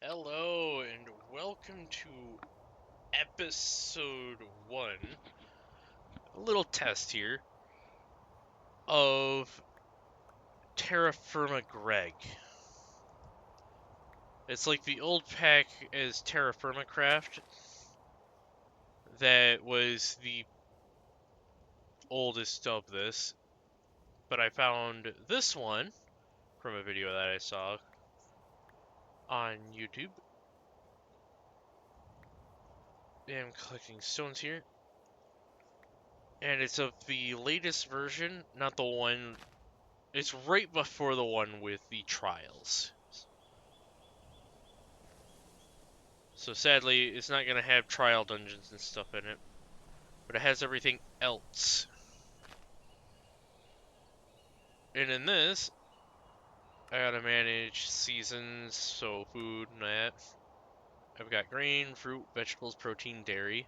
Hello and welcome to episode 1, a little test here of TerraFirmaGreg. It's like the old pack as TerraFirmaCraft that was the oldest of this, but I found this one from a video that I saw on YouTube. And I'm collecting stones here. And it's of the latest version, not the one. It's right before the one with the trials. So sadly, it's not going to have trial dungeons and stuff in it. But it has everything else. And in this, I gotta manage seasons, so food and that. I've got grain, fruit, vegetables, protein, dairy.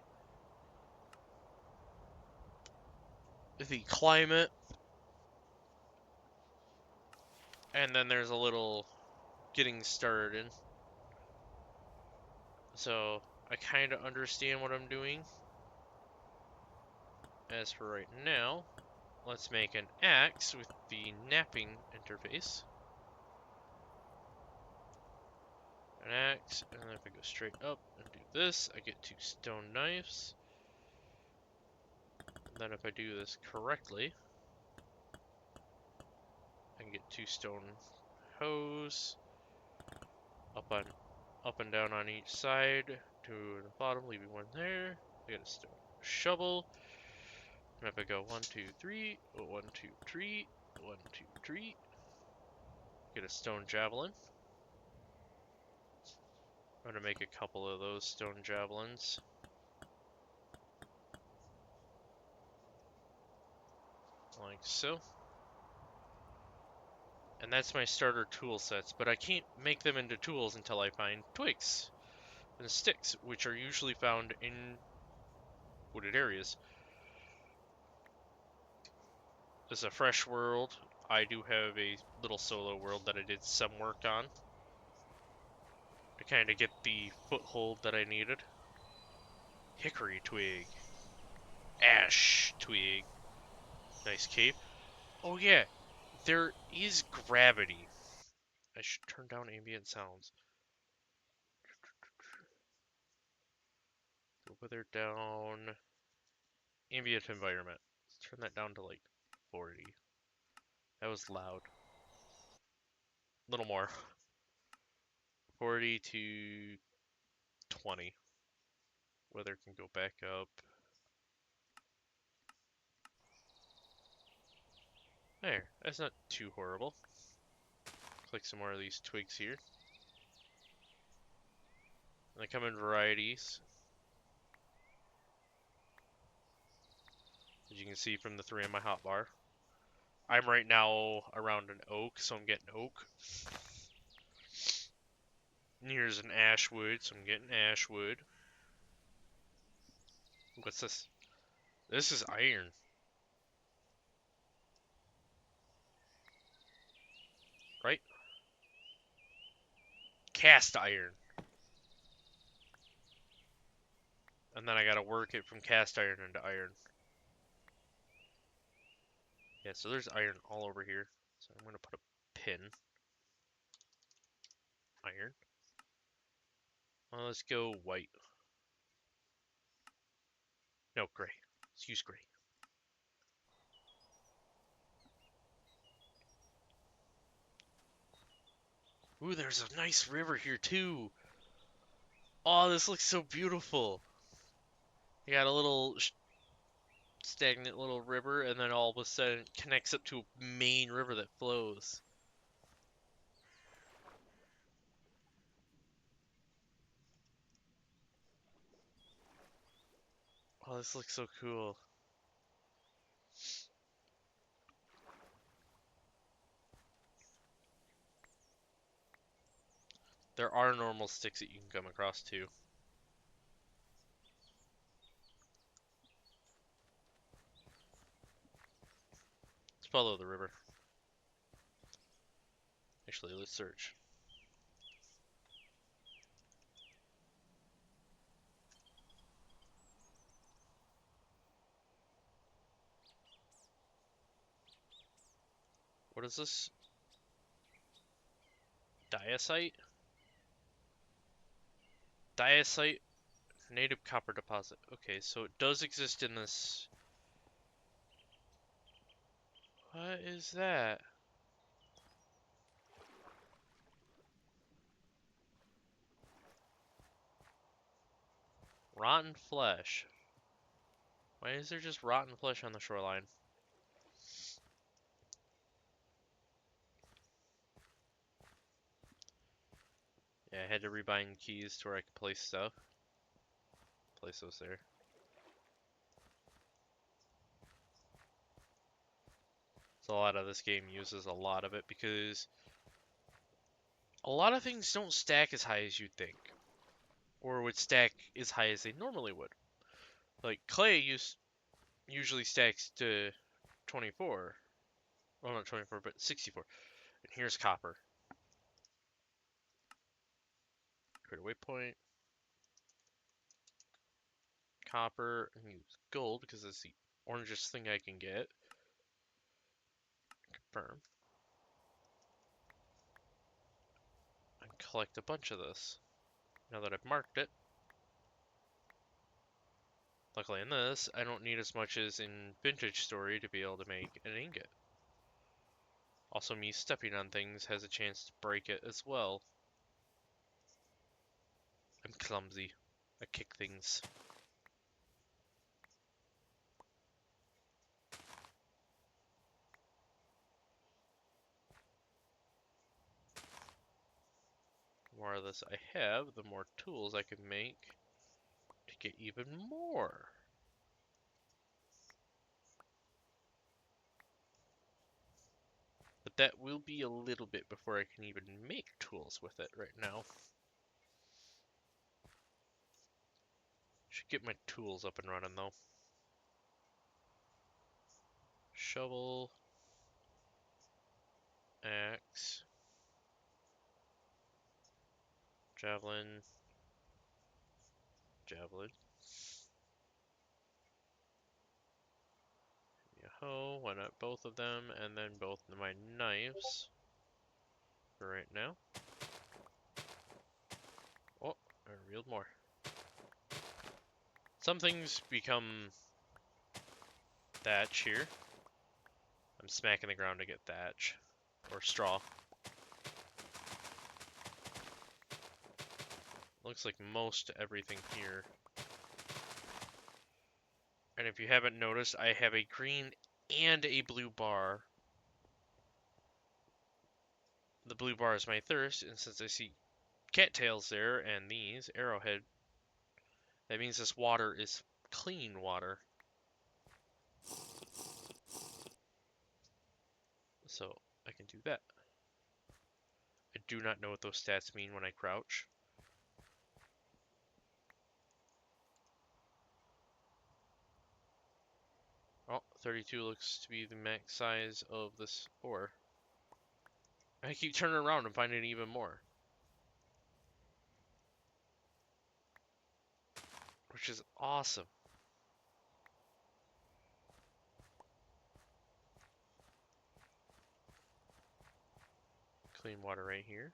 The climate. And then there's a little getting started. So I kind of understand what I'm doing. As for right now, let's make an axe with the napping interface. An axe, and then if I go straight up and do this, I get 2 stone knives. And then if I do this correctly, I can get 2 stone hoes, up and down on each side, to the bottom, leaving one there. I get a stone shovel. And if I go 1, 2, 3, 1, 2, 3, 1, 2, 3, get a stone javelin. I'm gonna make a couple of those stone javelins. Like so. And that's my starter tool sets, but I can't make them into tools until I find twigs and sticks, which are usually found in wooded areas. This is a fresh world. I do have a little solo world that I did some work on to kind of get the foothold that I needed. Hickory twig. Ash twig. Nice cape. Oh yeah, there is gravity. I should turn down ambient sounds. Go wither down. Ambient environment. Let's turn that down to like 40. That was loud. A little more. 40 to 20. Weather can go back up. There, that's not too horrible. Click some more of these twigs here. And they come in varieties. As you can see from the 3 on my hotbar. I'm right now around an oak, so I'm getting oak. And here's an ash wood, so I'm getting ash wood. What's this? This is iron. Right? Cast iron. And then I gotta work it from cast iron into iron. Yeah, so there's iron all over here. So I'm gonna put a pin. Iron. Let's go white. No, gray. Let's use gray. Ooh, there's a nice river here too. Oh, this looks so beautiful. You got a little stagnant little river, and then all of a sudden it connects up to a main river that flows. Oh, this looks so cool. There are normal sticks that you can come across too. Let's follow the river. Actually, let's search. What is this? Diacite? Diacite native copper deposit. Okay, so it does exist in this. What is that? Rotten flesh. Why is there just rotten flesh on the shoreline? Yeah, I had to rebind keys to where I could place stuff. Place those there. So a lot of this game uses a lot of it because a lot of things don't stack as high as you'd think. Or would stack as high as they normally would. Like clay usually stacks to 24. Well, not 24, but 64. And here's copper. Create a waypoint. Copper. And use gold because it's the orangest thing I can get. Confirm. And collect a bunch of this. Now that I've marked it. Luckily in this, I don't need as much as in Vintage Story to be able to make an ingot. Also, me stepping on things has a chance to break it as well. I'm clumsy. I kick things. The more of this I have, the more tools I can make to get even more. But that will be a little bit before I can even make tools with it right now. Should get my tools up and running though. Shovel. Axe. Javelin. Javelin. Yo-ho, why not both of them, and then both of my knives for right now. Oh, I revealed more. Some things become thatch here. I'm smacking the ground to get thatch, or straw. Looks like most everything here. And if you haven't noticed, I have a green and a blue bar. The blue bar is my thirst, and since I see cattails there and these, arrowhead, that means this water is clean water. So I can do that. I do not know what those stats mean when I crouch. Oh, 32 looks to be the max size of this ore. I keep turning around and finding even more. Which is awesome. Clean water right here.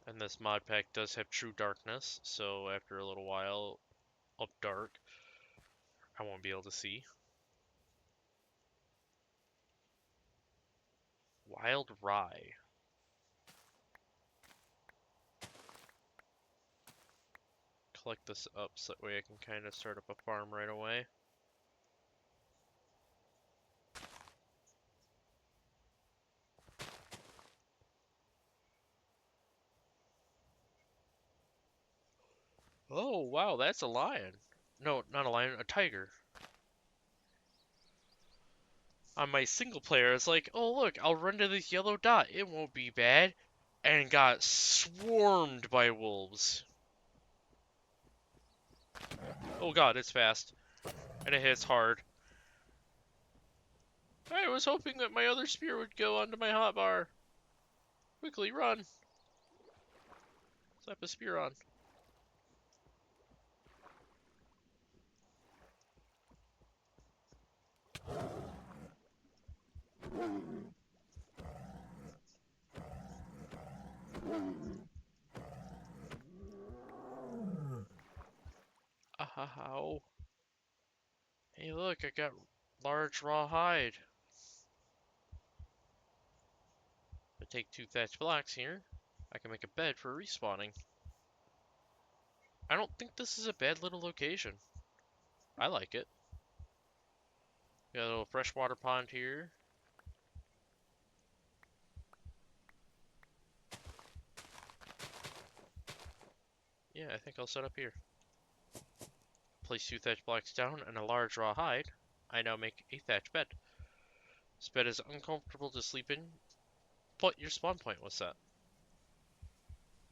And this mod pack does have true darkness, so after a little while of dark, I won't be able to see. Wild rye. Collect this up so that way I can kind of start up a farm right away. Oh, wow, that's a lion. No, not a lion, a tiger. On my single player, it's like, oh look, I'll run to this yellow dot, it won't be bad. And got swarmed by wolves. Oh god, it's fast. And it hits hard. I was hoping that my other spear would go onto my hotbar. Quickly, run. Slap a spear on. How? Hey, look, I got large raw hide. If I take 2 thatch blocks here, I can make a bed for respawning. I don't think this is a bad little location. I like it. Got a little freshwater pond here. Yeah, I think I'll set up here. Place 2 thatch blocks down and a large raw hide. I now make a thatch bed. This bed is uncomfortable to sleep in, but your spawn point was set.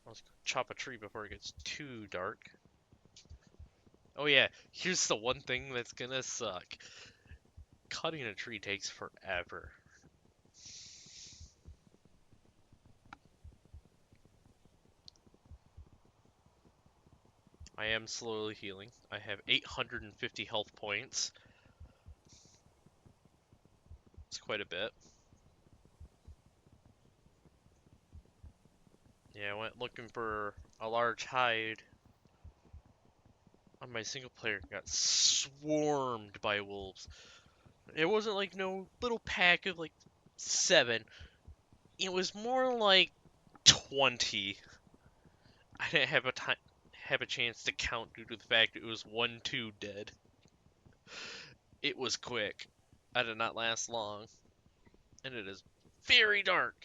Let's go chop a tree before it gets too dark. Oh yeah, here's the one thing that's gonna suck. Cutting a tree takes forever. I am slowly healing. I have 850 health points. It's quite a bit. Yeah, I went looking for a large hide on my single player. Got swarmed by wolves. It wasn't like no little pack of like 7. It was more like 20. I didn't have a chance to count due to the fact it was 1-2 dead. It was quick. I did not last long. And it is very dark.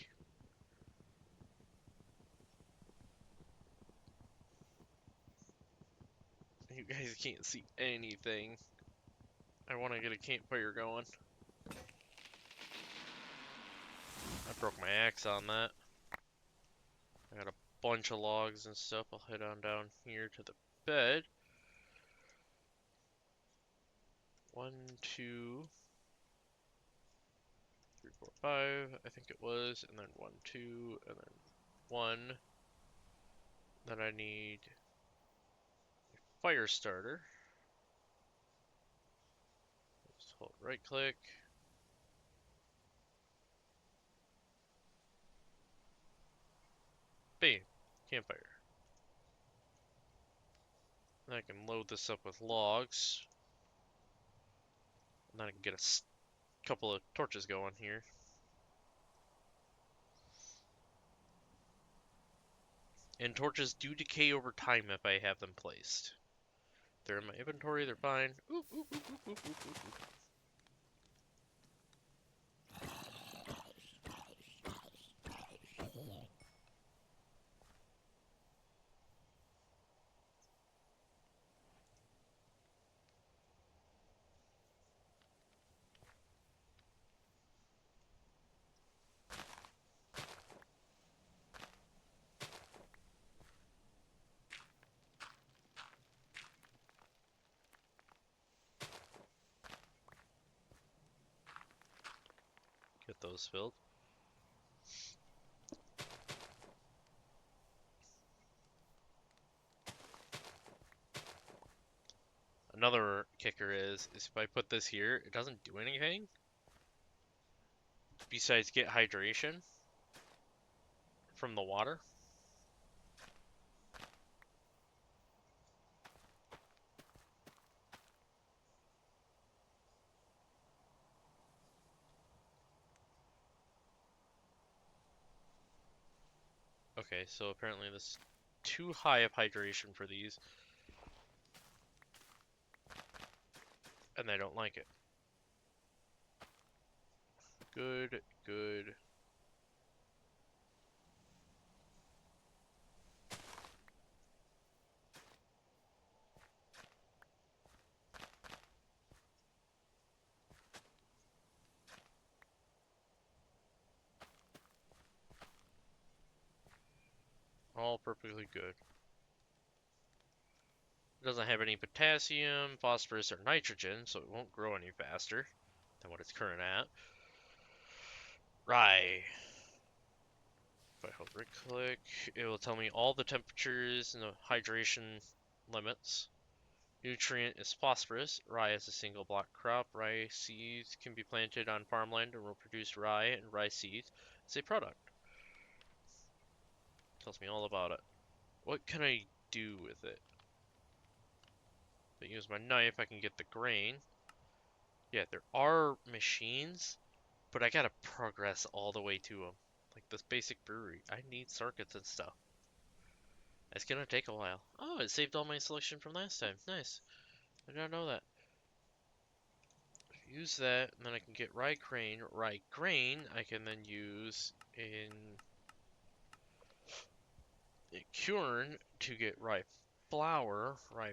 You guys can't see anything. I want to get a campfire going. I broke my axe on that. I got a bunch of logs and stuff. I'll head on down here to the bed. 1, 2, 3, 4, 5, I think it was, and then 1, 2, and then 1. Then I need a fire starter. Just hold right click. Bam, campfire. Then I can load this up with logs. And then I can get a couple of torches going here. And torches do decay over time if I have them placed. They're in my inventory, they're fine. Oop, oop, oop, oop, oop, oop, oop. Get those filled. Another kicker is if I put this here, it doesn't do anything besides get hydration from the water. Okay, so apparently this is too high of hydration for these. And they don't like it. Good, good. All perfectly good. It doesn't have any potassium, phosphorus, or nitrogen, so it won't grow any faster than what it's current at. Rye. If I hold right click, it will tell me all the temperatures and the hydration limits. Nutrient is phosphorus. Rye is a single block crop. Rye seeds can be planted on farmland and will produce rye and rye seeds as a product. Tells me all about it. What can I do with it? If I use my knife, I can get the grain. Yeah, there are machines, but I gotta progress all the way to them. Like this basic brewery, I need circuits and stuff. It's gonna take a while. Oh, it saved all my selection from last time. Nice. I did not know that. Use that, and then I can get rye grain. Rye grain I can then use in a quern to get rye flour. Rye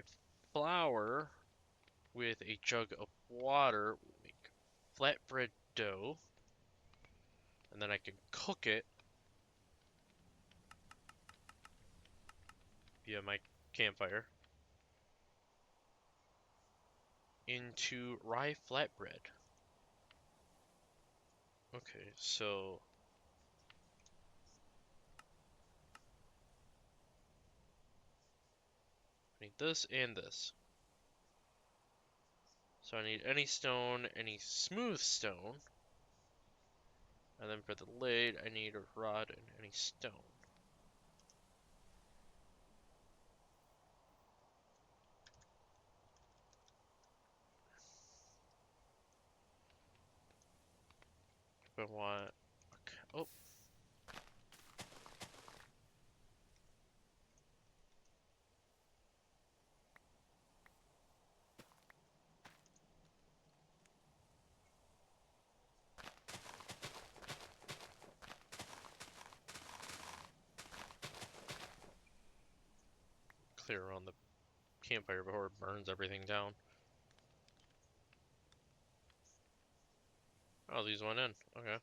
flour with a jug of water will make flatbread dough, and then I can cook it via my campfire into rye flatbread. Okay, so I need this and this. So I need any stone, any smooth stone. And then for the lid, I need a rod and any stone. If I want... Okay. Oh, clear around the campfire before it burns everything down. Oh, these went in. Okay.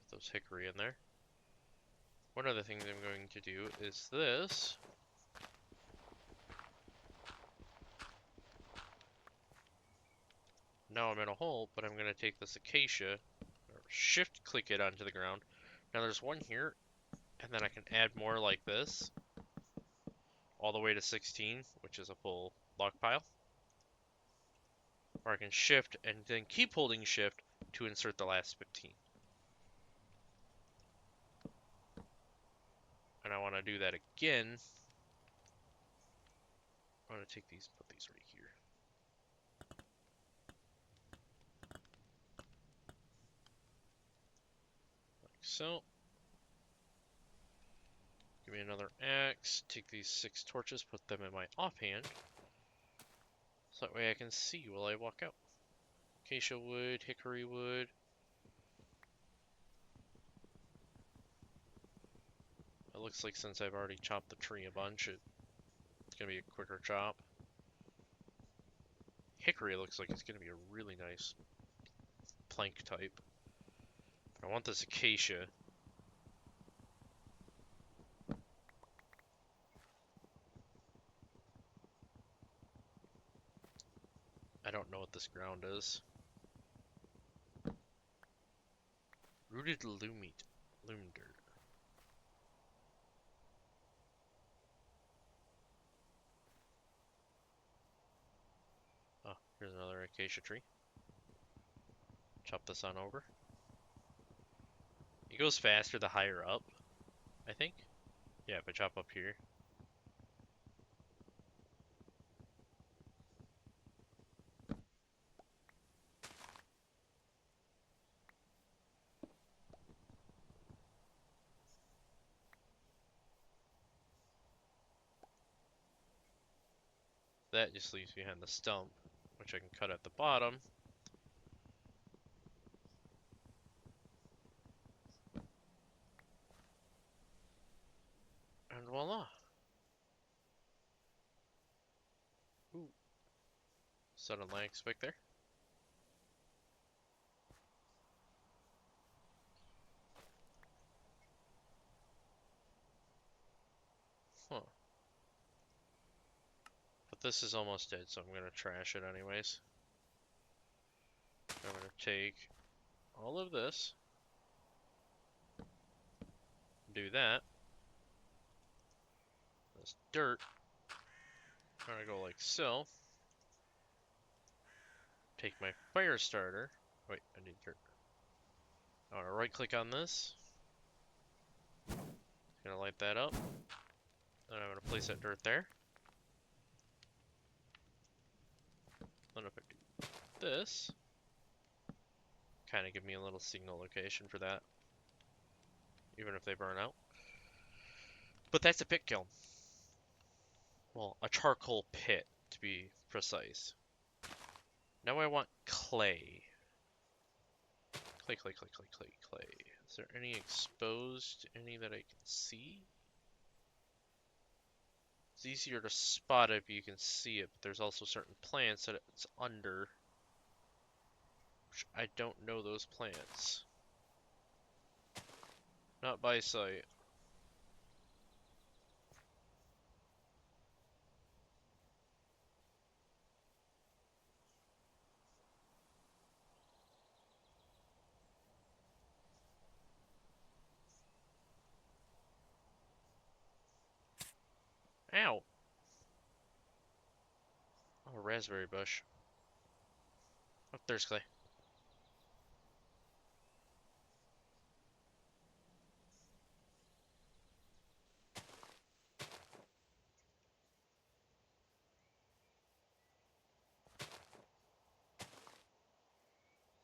Put those hickory in there. One of the things I'm going to do is this. Now I'm in a hole, but I'm going to take this acacia, or shift click it onto the ground. Now there's one here, and then I can add more like this, all the way to 16, which is a full log pile. Or I can shift and then keep holding shift to insert the last 15. And I want to do that again. I want to take these, put these right here. Like so. Give me another axe. Take these 6 torches, put them in my offhand. So that way I can see while I walk out. Acacia wood, hickory wood. It looks like since I've already chopped the tree a bunch, it's going to be a quicker chop. Hickory looks like it's going to be a really nice plank type. But I want this acacia. I don't know what this ground is. Rooted loom dirt. Oh, here's another acacia tree. Chop this on over. It goes faster the higher up, I think. Yeah, if I chop up here. That just leaves behind the stump, which I can cut at the bottom. And voila. Ooh. Sudden lag spike there. Huh. But this is almost dead, so I'm going to trash it anyways. I'm going to take all of this. Do that. This dirt. I'm going to go like so. Take my fire starter. Wait, I need dirt. I want to right click on this. Gonna light that up. Then I'm gonna place that dirt there. Then if I do this, kind of give me a little signal location for that, even if they burn out. But that's a pit kiln. Well, a charcoal pit, to be precise. Now I want clay. Clay, clay, clay, clay, clay, clay. Is there any exposed? Any that I can see? It's easier to spot if you can see it, but there's also certain plants that it's under. Which I don't know those plants. Not by sight. Ow! Oh, raspberry bush. Oh, there's clay.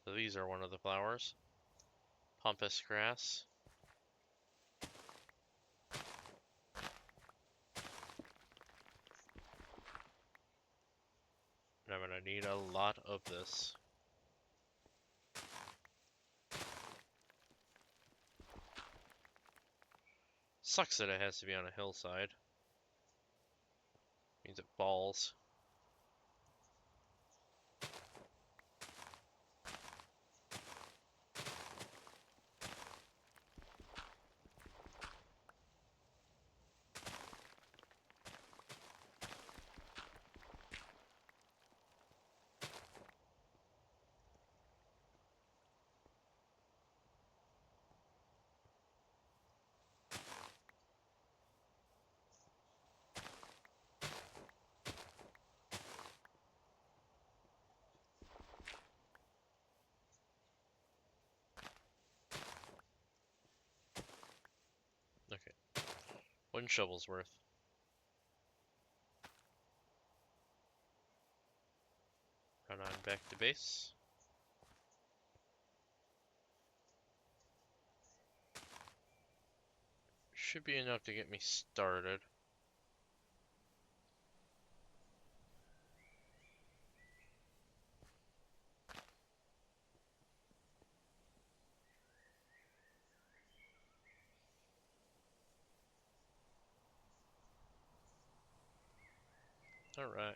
So these are one of the flowers. Pampas grass. And I'm gonna need a lot of this. Sucks that it has to be on a hillside. Means it falls. Okay. One shovel's worth. Run on back to base. Should be enough to get me started. Alright.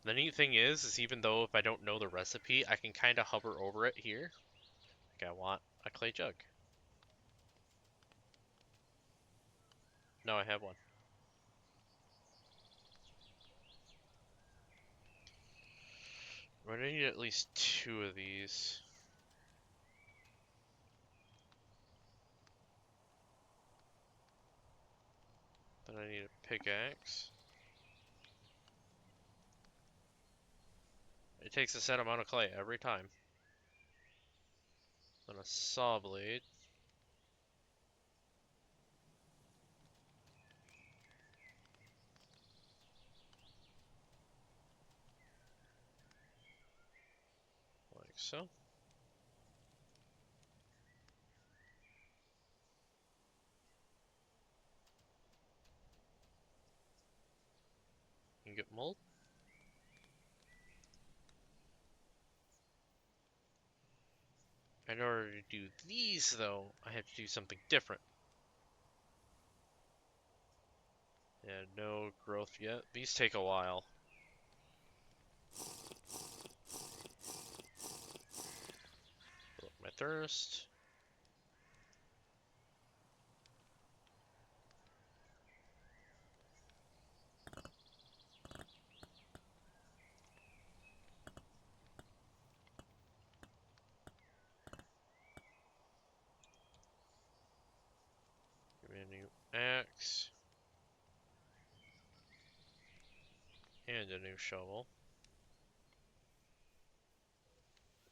The neat thing is even though if I don't know the recipe, I can kind of hover over it here. Like I want a clay jug. No, I have one. But I need at least 2 of these. Then I need a pickaxe. It takes a set amount of clay every time. Then a saw blade. Like so. Ingot mold. In order to do these, though, I have to do something different. Yeah, no growth yet. These take a while. Fill up my thirst. Give me a new axe. And a new shovel.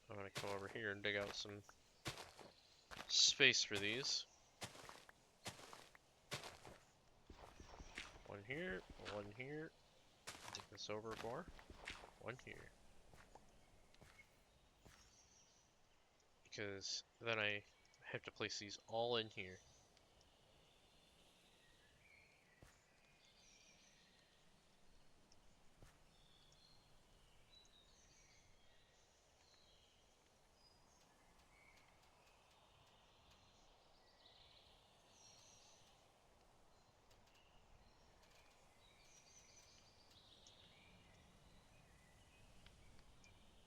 I'm gonna come over here and dig out some space for these. One here, dig this over more. one here. Because then I have to place these all in here.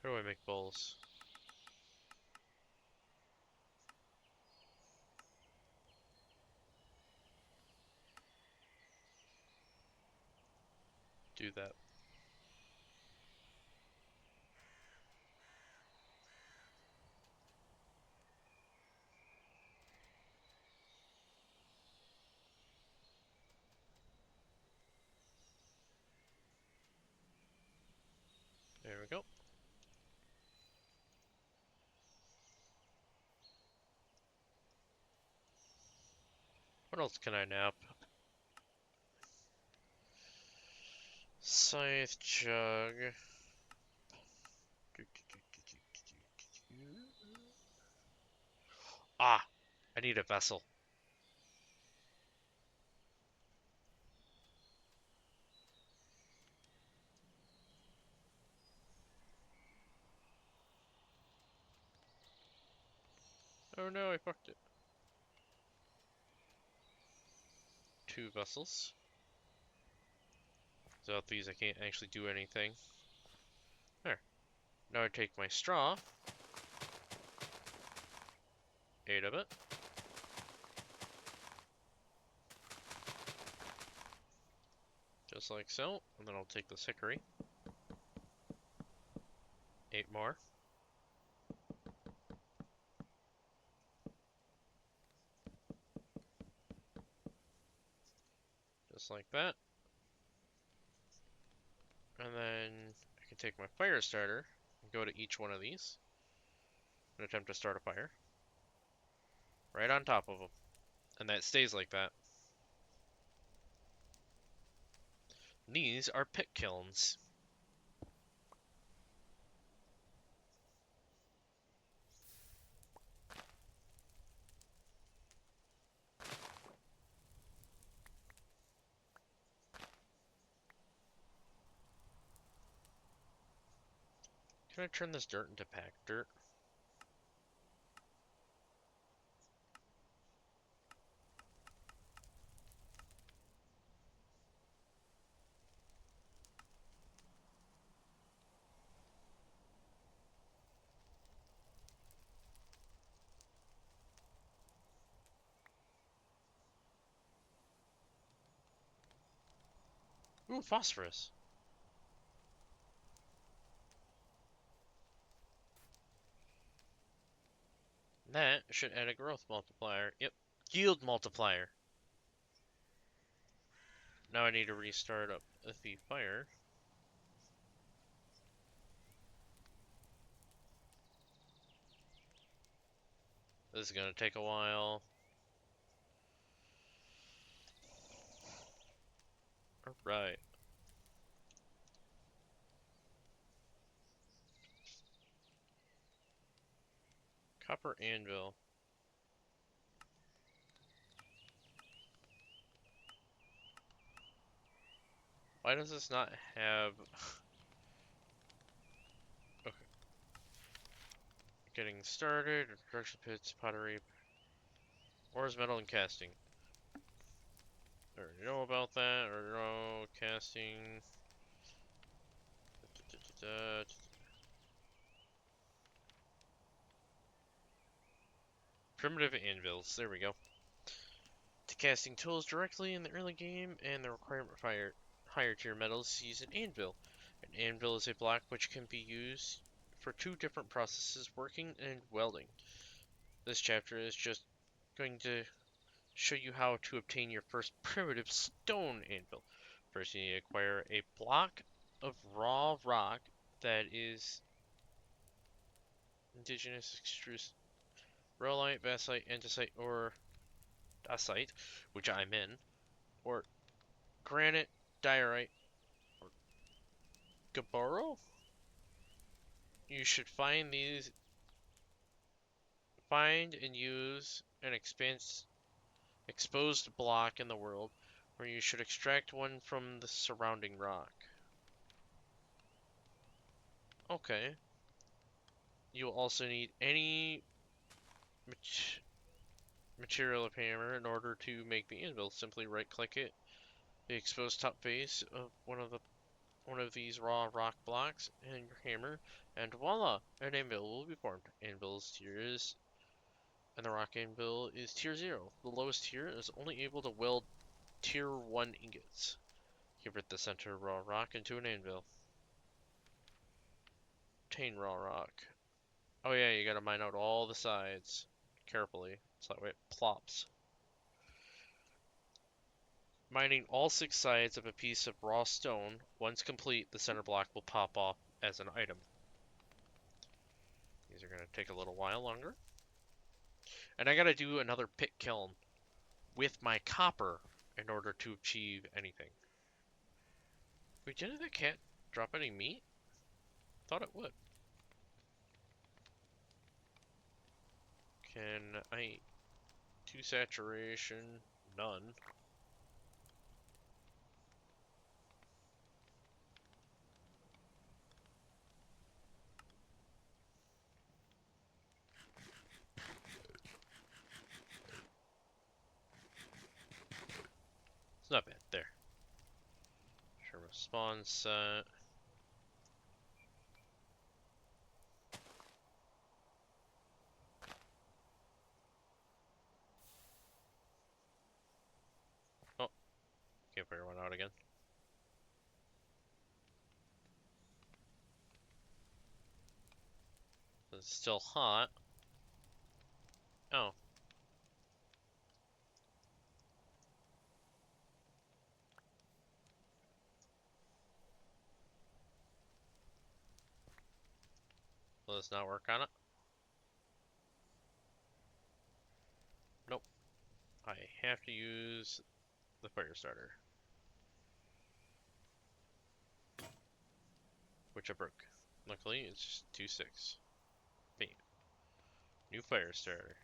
How do I make bowls? Do that. There we go. What else can I nap? Scythe jug. Ah! I need a vessel. Oh no, I fucked it. 2 vessels. Without these I can't actually do anything. There. Now I take my straw. 8 of it. Just like so. And then I'll take this hickory. 8 more. Just like that. And then I can take my fire starter and go to each one of these and attempt to start a fire. Right on top of them. And that stays like that. These are pit kilns. Can I turn this dirt into packed dirt? Ooh, phosphorus. That should add a growth multiplier. Yep. Yield multiplier. Now I need to restart up the fire. This is gonna take a while. Alright. Copper anvil. Why does this not have... Okay. Getting started. Construction pits, pottery. Ores, metal, and casting. I already know about that. Or no, casting. Primitive anvils. There we go. To casting tools directly in the early game, and the requirement for higher tier metals use an anvil. An anvil is a block which can be used for 2 different processes, working and welding. This chapter is just going to show you how to obtain your first primitive stone anvil. First, you need to acquire a block of raw rock that is indigenous extruded rhyolite, basalt, andesite, or dacite, which I'm in, or granite, diorite, or gabbro? You should find and use an exposed block in the world, where you should extract one from the surrounding rock. Okay. You'll also need any material of hammer in order to make the anvil. Simply right-click it, the exposed top face of one of these raw rock blocks, and your hammer, and voila! An anvil will be formed. Anvil's tiers, and the rock anvil is tier 0. The lowest tier is only able to weld tier 1 ingots. Convert the center raw rock into an anvil. Obtain raw rock. Oh yeah, you gotta mine out all the sides carefully, so that way it plops. Mining all 6 sides of a piece of raw stone, once complete, the center block will pop off as an item. These are gonna take a little while longer. And I gotta do another pit kiln with my copper in order to achieve anything. Wait, didn't the cat drop any meat? Thought it would. Can I eat 2 saturation? None. It's not bad. There. Sure, spawn set. Oh, campfire went out again. It's still hot. Oh. Let's not work on it. Nope. I have to use the fire starter, which I broke. Luckily, it's just 2.6. Bam. New fire starter.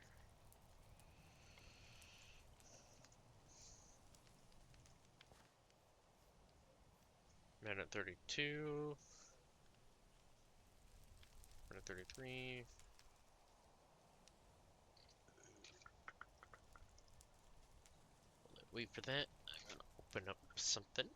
Man at 32. Man at 33. Wait for that. I'm gonna open up something.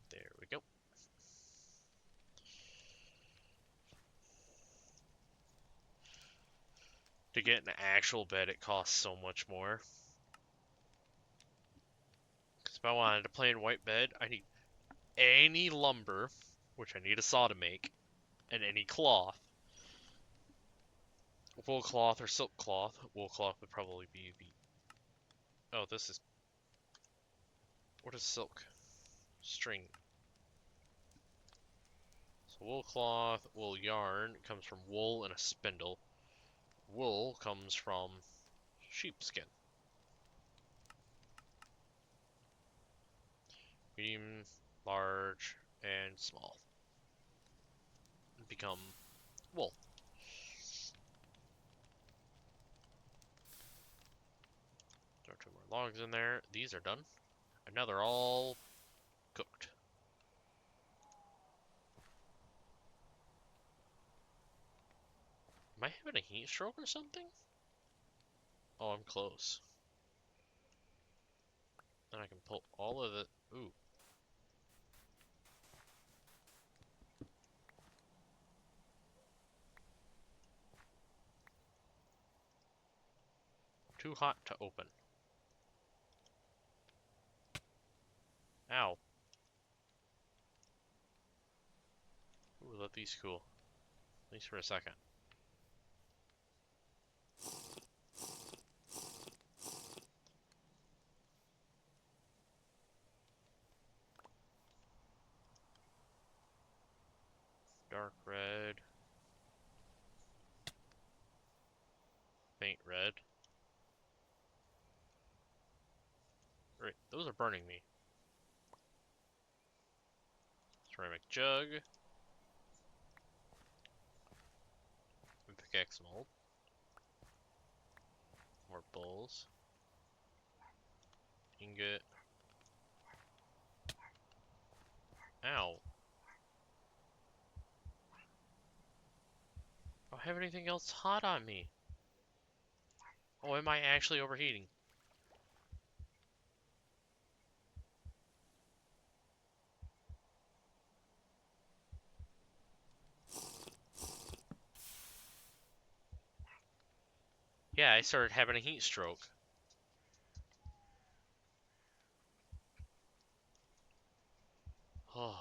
There we go. To get an actual bed, it costs so much more. Because if I wanted to play in white bed, I need any lumber, which I need a saw to make, and any cloth. Wool cloth or silk cloth. Wool cloth would probably be the... Oh, this is... What is silk? String. So wool cloth, wool yarn comes from wool and a spindle. Wool comes from sheepskin. Medium, large, and small become wool. Throw 2 more logs in there. These are done. And now they're all cooked. Am I having a heat stroke or something? Oh, I'm close. Then I can pull all of it. Ooh. Too hot to open. Ow. Ooh, let these cool. At least for a second. Dark red. faint red. Right, those are burning me. Ceramic jug. And pickaxe mold. More bowls. Ingot. Ow. I don't have anything else hot on me. Oh, am I actually overheating? Yeah, I started having a heat stroke. Oh.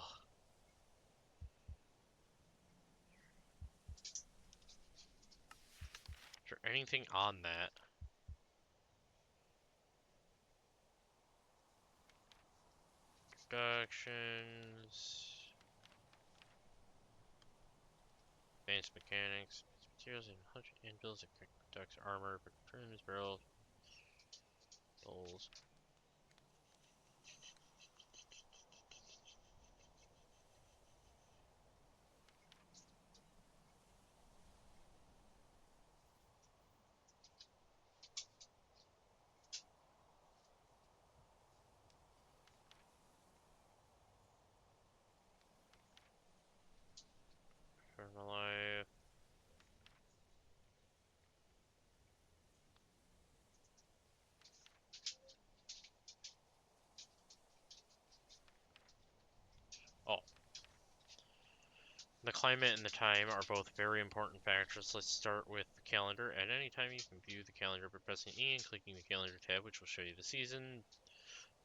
Is there anything on that? Productions. Advanced mechanics. Materials and 100 anvils that protects armor, trims, barrels, bowls. For my life. Oh. The climate and the time are both very important factors. Let's start with the calendar. At any time, you can view the calendar by pressing E and clicking the calendar tab, which will show you the season,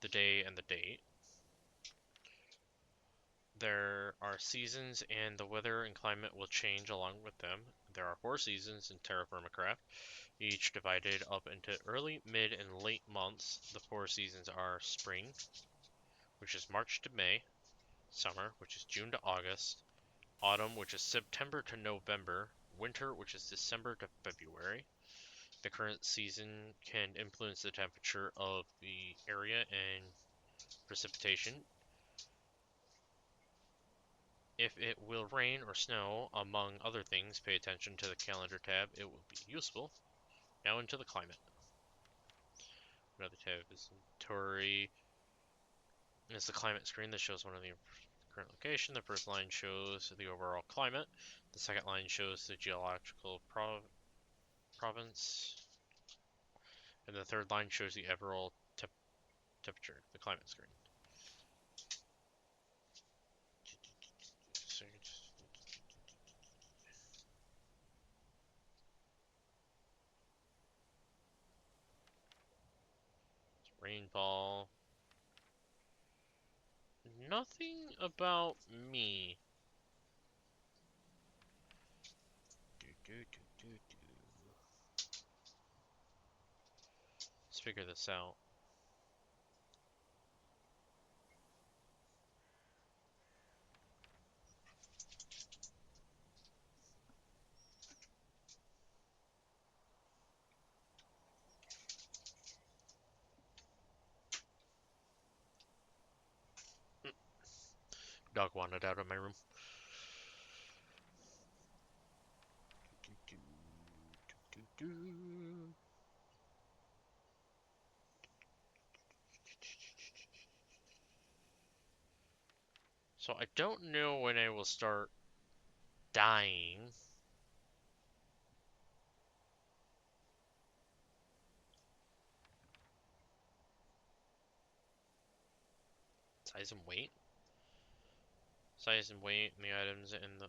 the day, and the date. There are seasons, and the weather and climate will change along with them. There are 4 seasons in TerraFirmaGreg, each divided up into early, mid, and late months. The 4 seasons are spring, which is March to May, summer, which is June to August, autumn, which is September to November, winter, which is December to February. The current season can influence the temperature of the area and precipitation. If it will rain or snow, among other things, pay attention to the calendar tab. It will be useful. Now into the climate. Another tab is inventory. It's the climate screen that shows one of the current location. The first line shows the overall climate. The second line shows the geological province. And the third line shows the overall temperature, the climate screen. Rainfall. Nothing about me. Let's figure this out. Dog wandered out of my room. So I don't know when I will start dying. Size and weight. Size and weight and the items and the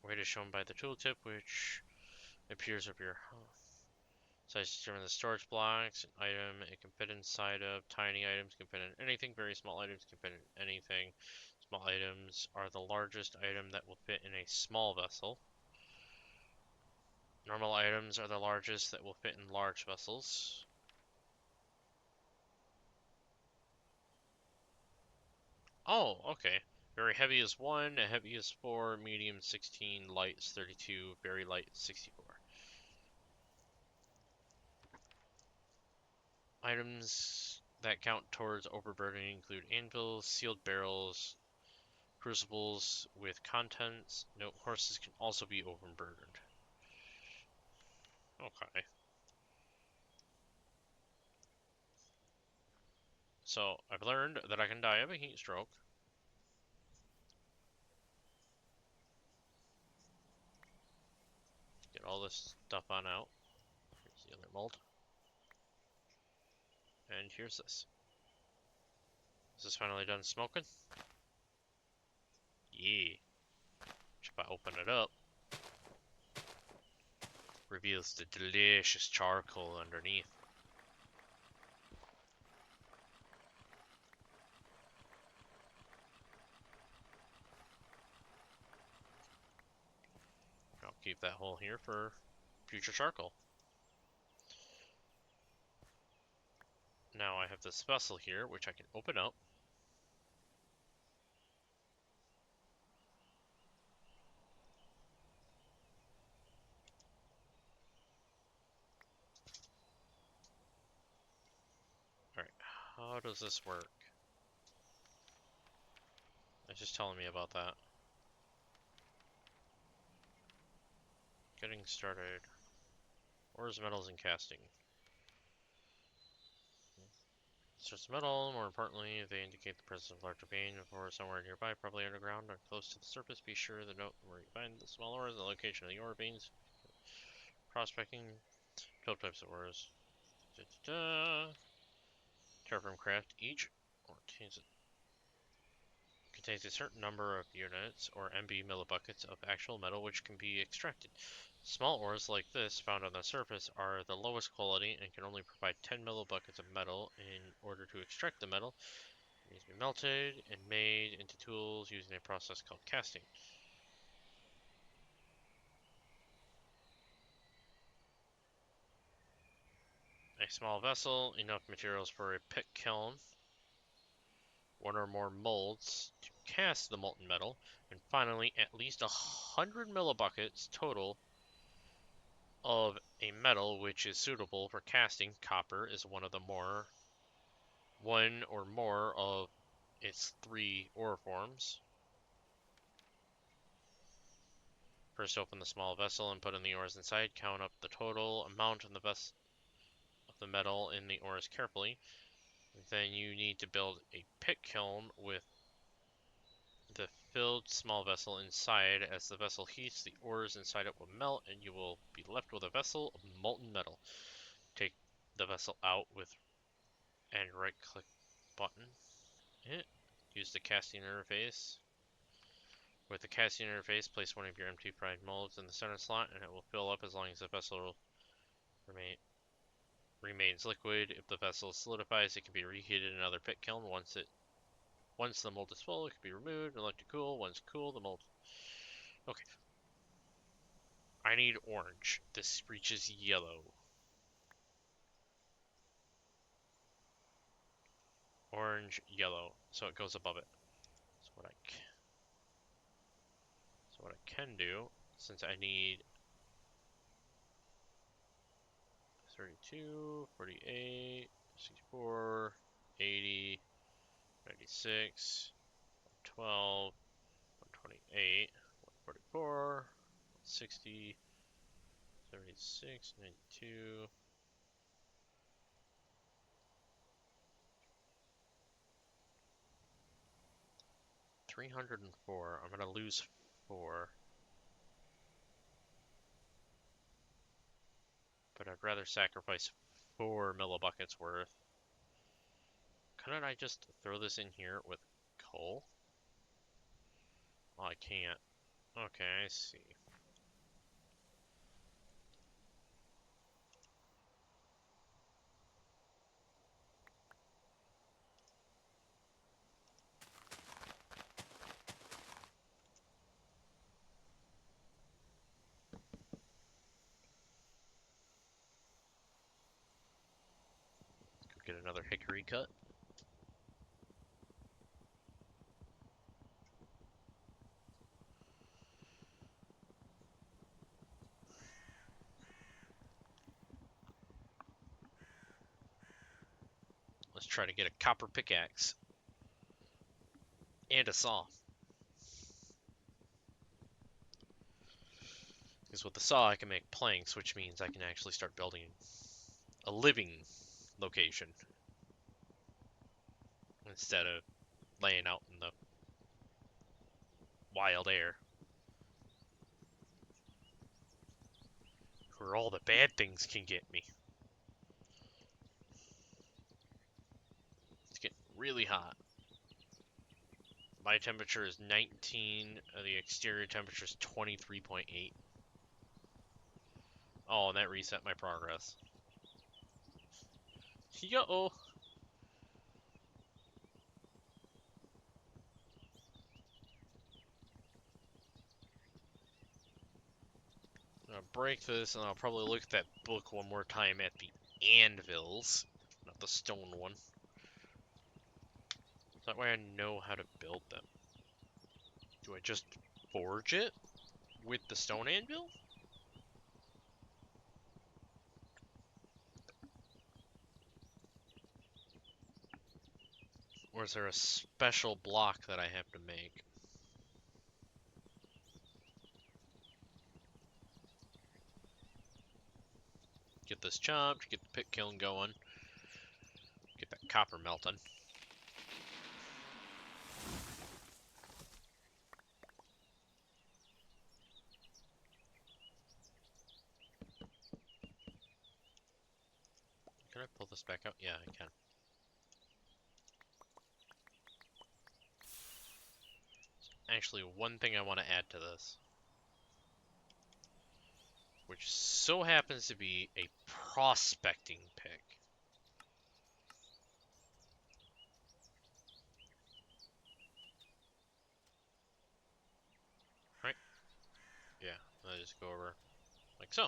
weight is shown by the tooltip, which appears up here. Size determines the storage blocks. An item it can fit inside of. Tiny items can fit in anything. Very small items can fit in anything. Small items are the largest item that will fit in a small vessel. Normal items are the largest that will fit in large vessels. Oh, okay. Very heavy is 1, heavy is 4, medium 16, light is 32, very light is 64. Items that count towards overburdening include anvils, sealed barrels, crucibles with contents. Note, horses can also be overburdened. Okay. So, I've learned that I can die of a heat stroke. Get all this stuff on out. Here's the other mold. And here's this. Is this finally done smoking? Yeah. If I open it up, reveals the delicious charcoal underneath. I'll keep that hole here for future charcoal. Now I have this vessel here, which I can open up. Alright, how does this work? It's just telling me about that. Getting started. Ores, metals, and casting. Source of metal, more importantly, they indicate the presence of larger vein or somewhere nearby, probably underground or close to the surface. Be sure to note where you find the small ores and the location of the ore veins. Prospecting, 12 types of ores. TerraFirmaGreg, each ore contains a certain number of units, or MB millibuckets, of actual metal which can be extracted. Small ores like this, found on the surface, are the lowest quality and can only provide 10 millibuckets of metal. In order to extract the metal, it needs to be melted and made into tools using a process called casting. A small vessel, enough materials for a pit kiln, one or more molds to cast the molten metal, and finally at least 100 millibuckets total of a metal which is suitable for casting. Copper is one or more of its 3 ore forms. First open the small vessel and put in the ores inside. Count up the total amount of the metal in the ores carefully. Then you need to build a pit kiln with the filled small vessel inside. As the vessel heats, the ores inside it will melt and you will be left with a vessel of molten metal. Take the vessel out with and right click button it. Use the casting interface. With the casting interface, place one of your empty fried molds in the center slot and it will fill up as long as the vessel remains liquid. If the vessel solidifies, it can be reheated in another pit kiln. Once the mold is full, it can be removed and let to cool. Once cool, the mold. Okay. I need orange. This reaches yellow. Orange, yellow. So it goes above it. So what I can do, since I need 32, 48, 64, 80, 96, 112, 128, 144, 60, 76, 92. 304. I'm gonna lose 4. But I'd rather sacrifice 4 millibuckets worth. Couldn't I just throw this in here with coal? Oh, I can't. Okay, I see. Go get another hickory cut. Let's try to get a copper pickaxe. And a saw. Because with the saw I can make planks, which means I can actually start building a living location. Instead of laying out in the wild air. Where all the bad things can get me. It's getting really hot. My temperature is 19, the exterior temperature is 23.8. Oh, and that reset my progress. Yo-oh! I'll break this, and I'll probably look at that book one more time at the anvils, not the stone one. That way I know how to build them. Do I just forge it with the stone anvil? Or is there a special block that I have to make? Get this chopped, get the pit kiln going, get that copper melting. Can I pull this back out? Yeah, I can. Actually, one thing I want to add to this, which so happens to be a prospecting pick. Right? Yeah, I just go over like so.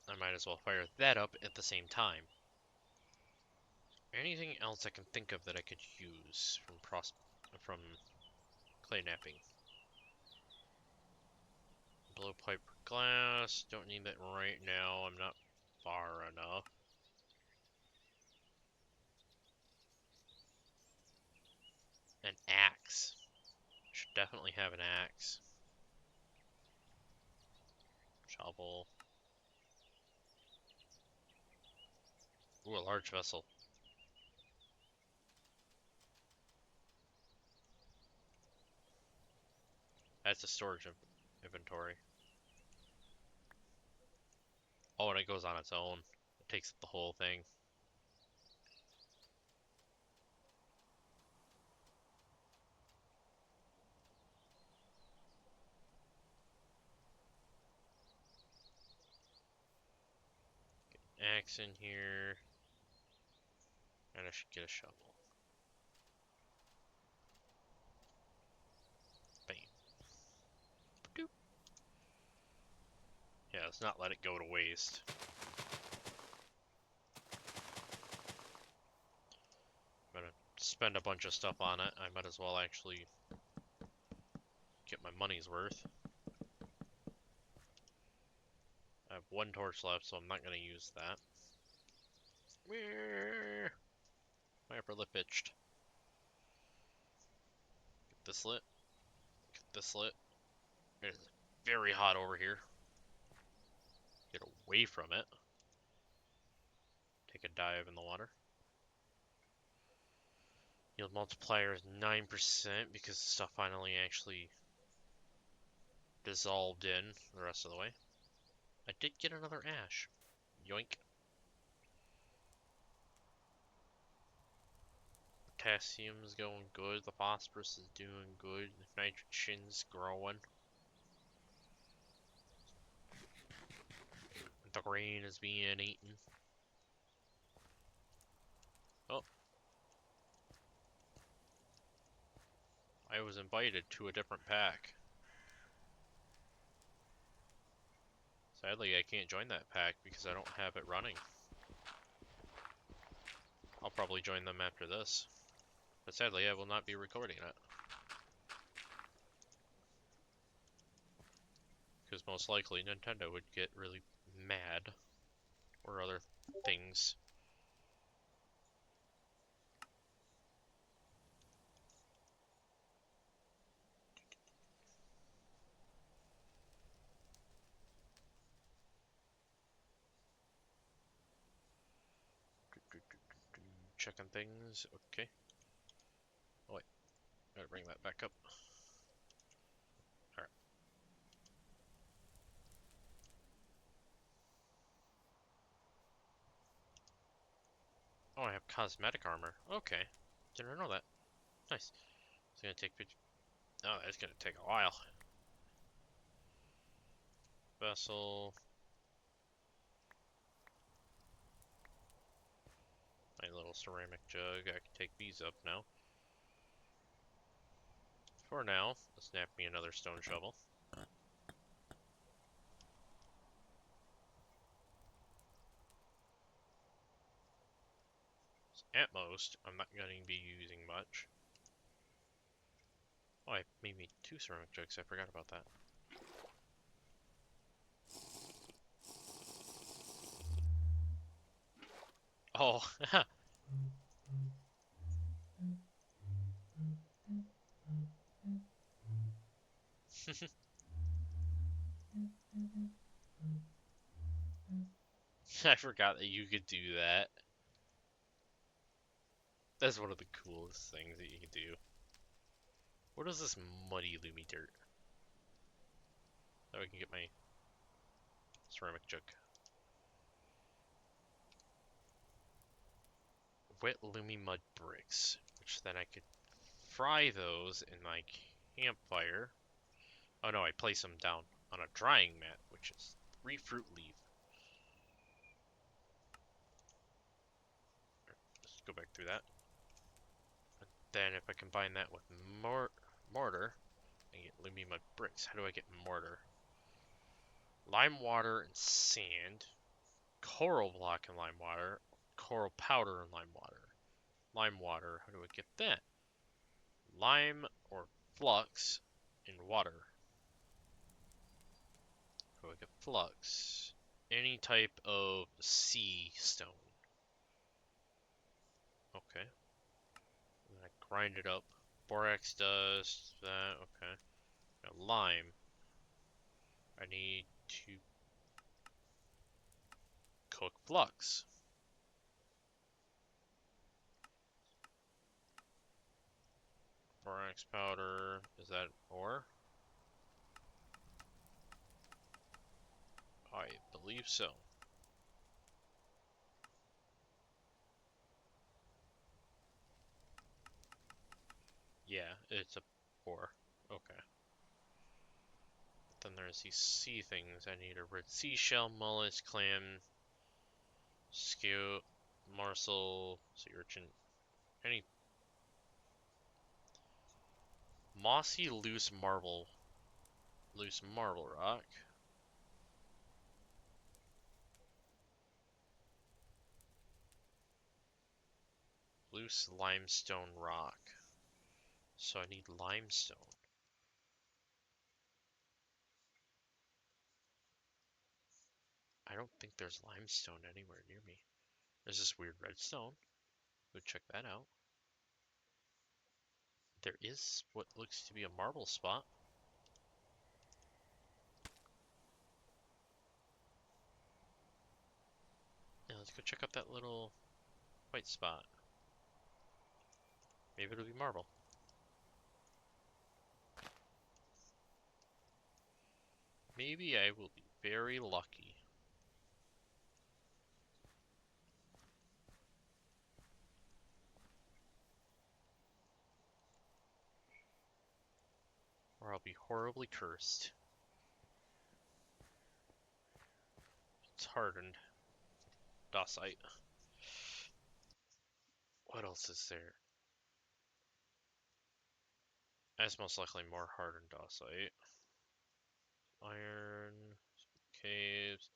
I might as well fire that up at the same time. Anything else I can think of that I could use from clay napping? Blowpipe glass. Don't need that right now. I'm not far enough. An axe. Should definitely have an axe. Shovel. Ooh, a large vessel. That's a storage inventory. Oh, and it goes on its own. It takes up the whole thing. Axe in here. And I should get a shovel. Bam. Doop. Yeah, let's not let it go to waste. I'm gonna spend a bunch of stuff on it. I might as well actually get my money's worth. I have one torch left, so I'm not gonna use that. My upper lip itched. Get this lit. Get this lit. It is very hot over here. Get away from it. Take a dive in the water. Yield multiplier is 9% because the stuff finally actually dissolved in the rest of the way. I did get another ash. Yoink. Potassium's going good. The phosphorus is doing good. Nitrogen's growing. The grain is being eaten. Oh. I was invited to a different pack. Sadly, I can't join that pack because I don't have it running. I'll probably join them after this. But sadly, I will not be recording it. Because most likely Nintendo would get really mad. Or other things. checking things. Okay. Oh wait, gotta bring that back up. Alright. Oh, I have cosmetic armor. Okay. Didn't know that. Nice. It's gonna take pictures. Oh, that's gonna take a while. Vessel. My little ceramic jug. I can take these up now. For now, let's snap me another stone shovel. At most, I'm not going to be using much. Oh, I made me 2 ceramic jugs. I forgot about that. Oh, I forgot that you could do that. That's one of the coolest things that you can do. What is this muddy loomy dirt? So I can get my ceramic jug. Wet loomy mud bricks, which then I could fry those in my campfire. Oh no, I place them down on a drying mat, which is 3 fruit leaf. Let's go back through that. And then if I combine that with mortar, I get loomy mud bricks. How do I get mortar? Lime water and sand, coral block and lime water, coral powder and lime water. Lime water, how do I get that? Lime or flux in water. How do I get flux? Any type of sea stone. Okay. And I grind it up. Borax dust, that, okay. Now lime. I need to cook flux. Borax powder, is that ore? I believe so. Yeah, it's a ore. Okay. Then there's these sea things. I need a red seashell, mollusk, clam, skate, morsel, sea urchin, any mossy loose marble rock. Loose limestone rock. So I need limestone. I don't think there's limestone anywhere near me. There's this weird redstone. Go check that out. There is what looks to be a marble spot. Yeah, let's go check out that little white spot. Maybe it'll be marble. Maybe I will be very lucky. Or I'll be horribly cursed. It's hardened. Dacite. What else is there? That's most likely more hardened dacite. Iron. Caves.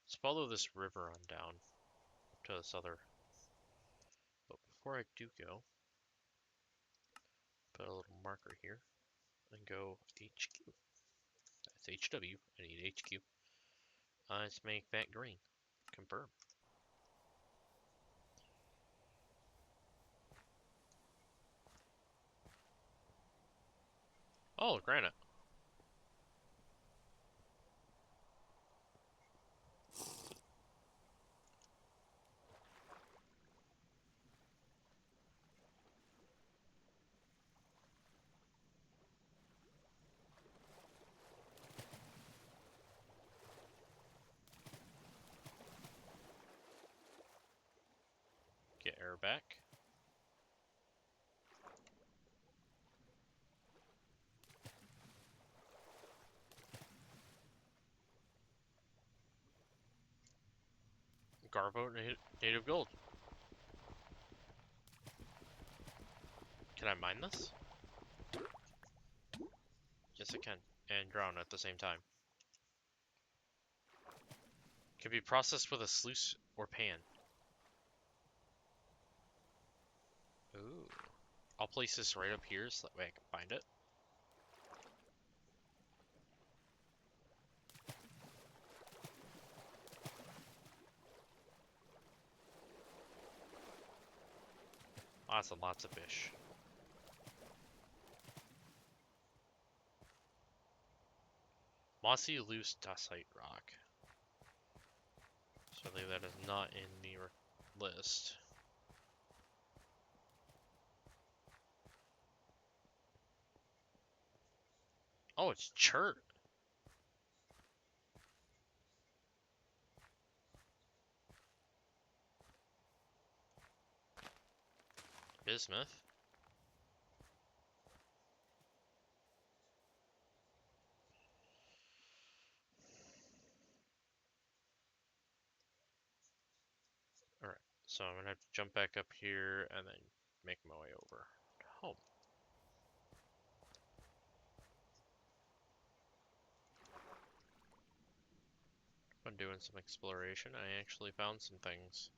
Let's follow this river on down to this other. But before I do go, put a little marker here and go HQ. That's HW. I need HQ. Let's make that green. Confirm. Oh, granite. We're back. Garbo native gold. Can I mine this? Yes, I can. And drown at the same time. Can be processed with a sluice or pan. Ooh. I'll place this right up here so that way I can find it. Lots and lots of fish. Mossy loose dacite rock. So I believe that is not in the list. Oh, it's chert. Bismuth. Alright, so I'm gonna have to jump back up here and then make my way over to home. When doing some exploration, I actually found some things.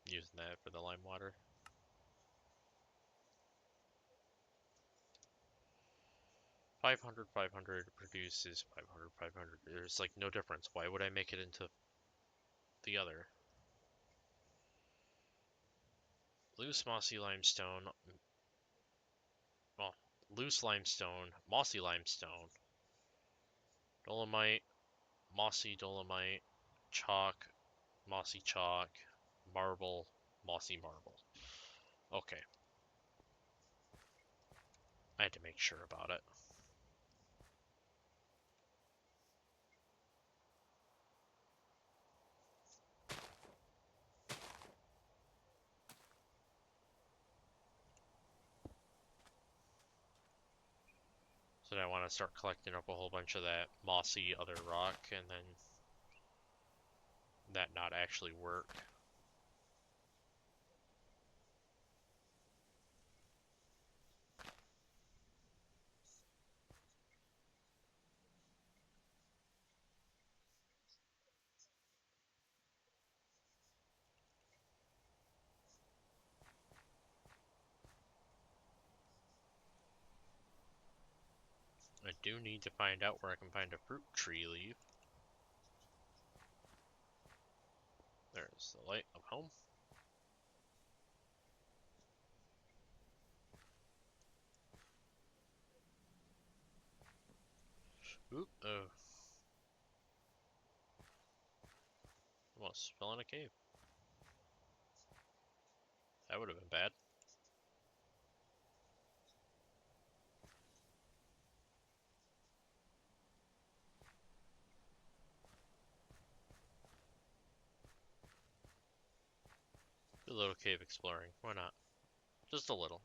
Using that for the lime water. $500, $500 produces $500, $500. There's like no difference. Why would I make it into the other? Loose mossy limestone. Well, loose limestone, mossy limestone, dolomite, mossy dolomite, chalk, mossy chalk, marble, mossy marble. Okay. I had to make sure about it. So now I want to start collecting up a whole bunch of that mossy other rock and then that not actually work. I do need to find out where I can find a fruit tree leaf. There's the light of home. Oop, oh. Almost fell in a cave. That would have been bad. Do a little cave exploring. Why not? Just a little.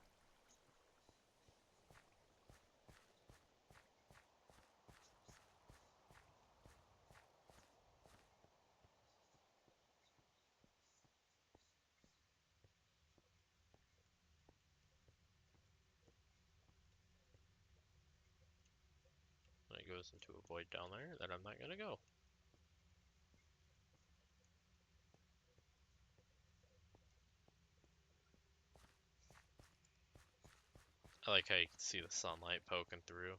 It goes into a void down there that I'm not gonna go. I like how you can see the sunlight poking through.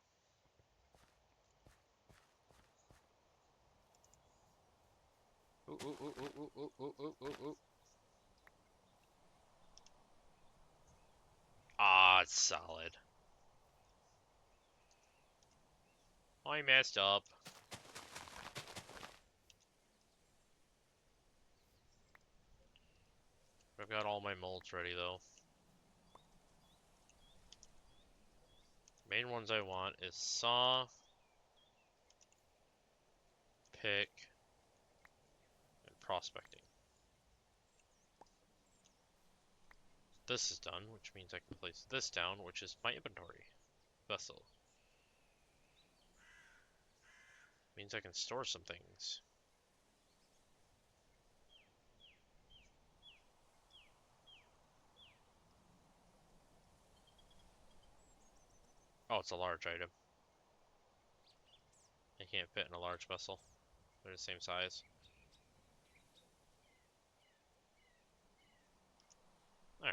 Ooh, ooh, ooh, ooh, ooh, ooh, ooh, ooh, ooh. Ah, it's solid. I messed up. got all my molds ready though. Main ones I want is saw, pick, and prospecting. This is done, which means I can place this down, which is my inventory. Vessel. Means I can store some things. Oh, it's a large item. I can't fit in a large vessel. They're the same size. There.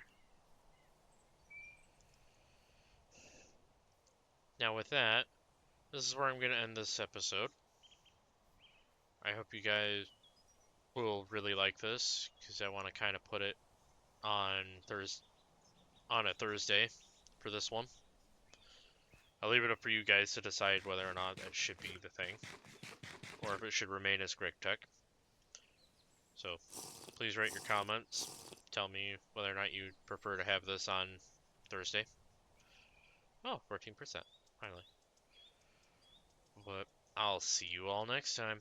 Now with that, this is where I'm going to end this episode. I hope you guys will really like this, because I want to kind of put it on a Thursday for this one. I'll leave it up for you guys to decide whether or not that should be the thing, or if it should remain as Greg Tech. So, please write your comments. Tell me whether or not you prefer to have this on Thursday. Oh, 14%, finally. But I'll see you all next time.